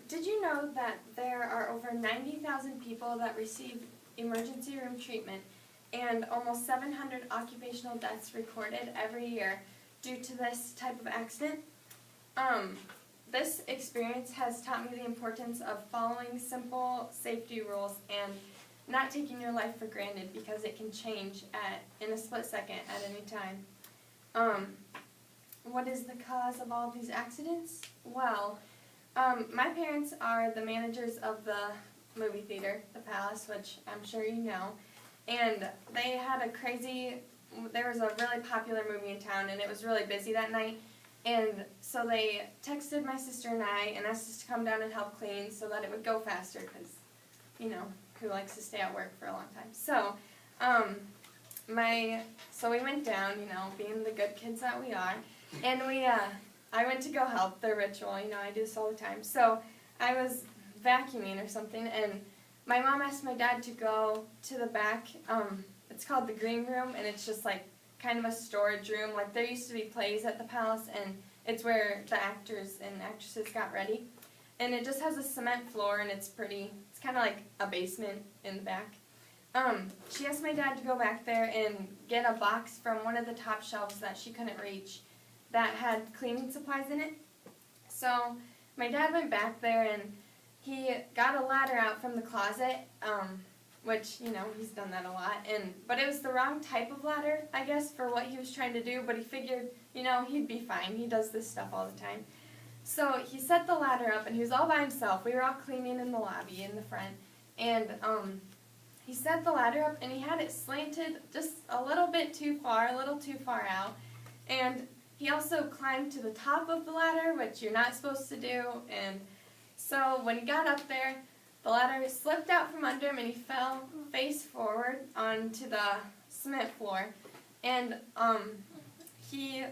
Did you know that there are over 90,000 people that receive emergency room treatment and almost 700 occupational deaths recorded every year due to this type of accident? This experience has taught me the importance of following simple safety rules and not taking your life for granted because it can change in a split second at any time. What is the cause of all these accidents? Well, my parents are the managers of the movie theater, the Palace, which I'm sure you know, and they had there was a really popular movie in town and it was really busy that night, and so they texted my sister and I and asked us to come down and help clean so that it would go faster because, you know, who likes to stay at work for a long time. So, so we went down, you know, being the good kids that we are, and I went to go help the ritual, you know, I do this all the time. So I was vacuuming or something, and my mom asked my dad to go to the back, it's called the green room, and it's just like kind of a storage room. Like there used to be plays at the Palace, and it's where the actors and actresses got ready. And it just has a cement floor, and it's kind of like a basement in the back. She asked my dad to go back there and get a box from one of the top shelves that she couldn't reach that had cleaning supplies in it. So my dad went back there and he got a ladder out from the closet, which, you know, he's done that a lot, but it was the wrong type of ladder, I guess, for what he was trying to do, but he figured, you know, he'd be fine. He does this stuff all the time. So he set the ladder up, and he was all by himself. We were all cleaning in the lobby in the front, and he set the ladder up, and he had it slanted just a little bit too far, a little too far out, and he also climbed to the top of the ladder, which you're not supposed to do, and so when he got up there, the ladder slipped out from under him, and he fell face forward onto the cement floor, and he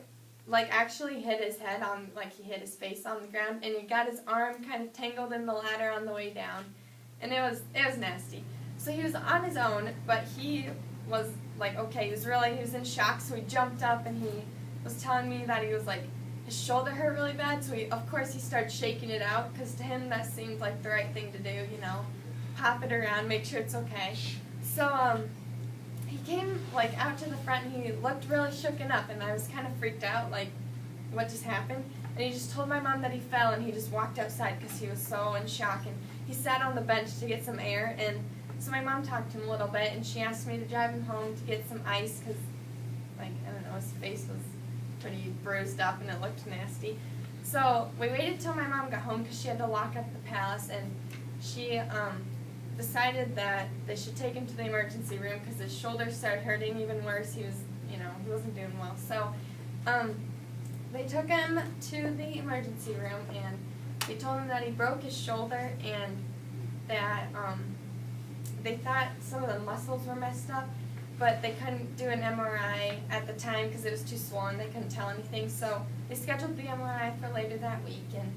actually hit his head on, he hit his face on the ground, and he got his arm kind of tangled in the ladder on the way down, and it was nasty. So he was on his own, but he was okay, he was in shock, so he jumped up, and he was telling me that he was his shoulder hurt really bad, so of course he started shaking it out, because to him that seemed like the right thing to do, you know, pop it around, make sure it's okay. So he came out to the front, and he looked really shooken up, and I was kind of freaked out, what just happened? And he just told my mom that he fell, and he just walked outside because he was so in shock, and he sat on the bench to get some air, and so my mom talked to him a little bit, and she asked me to drive him home to get some ice, because, I don't know, his face was pretty bruised up and it looked nasty. So we waited till my mom got home because she had to lock up the Palace, and she decided that they should take him to the emergency room because his shoulder started hurting even worse. He was, you know, he wasn't doing well. So they took him to the emergency room, and they told him that he broke his shoulder and that they thought some of the muscles were messed up, but they couldn't do an MRI at the time because it was too swollen. They couldn't tell anything, so they scheduled the MRI for later that week, and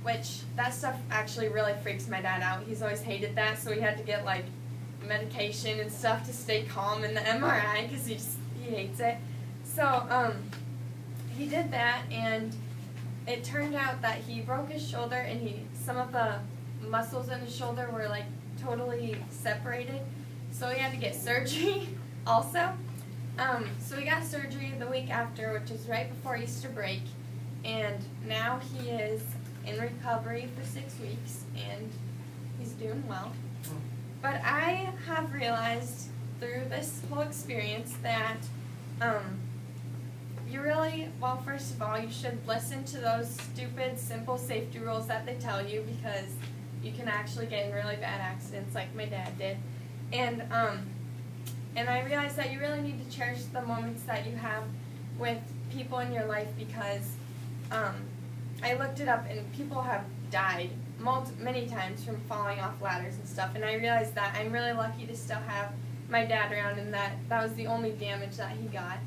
which that stuff actually really freaks my dad out. He's always hated that, so he had to get medication and stuff to stay calm in the MRI because he hates it. So he did that, and it turned out that he broke his shoulder, and some of the muscles in his shoulder were totally separated. So he had to get surgery also. So he got surgery the week after, which was right before Easter break, and now he is in recovery for 6 weeks, and he's doing well. But I have realized through this whole experience that you really, well, first of all, you should listen to those stupid, simple safety rules that they tell you, because you can actually get in really bad accidents like my dad did. And I realized that you really need to cherish the moments that you have with people in your life, because I looked it up, and people have died many times from falling off ladders and stuff, and I realized that I'm really lucky to still have my dad around, and that was the only damage that he got.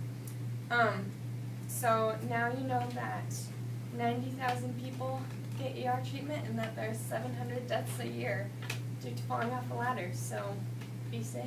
So now you know that 90,000 people get ER treatment, and that there's 700 deaths a year due to falling off a ladder, so be safe.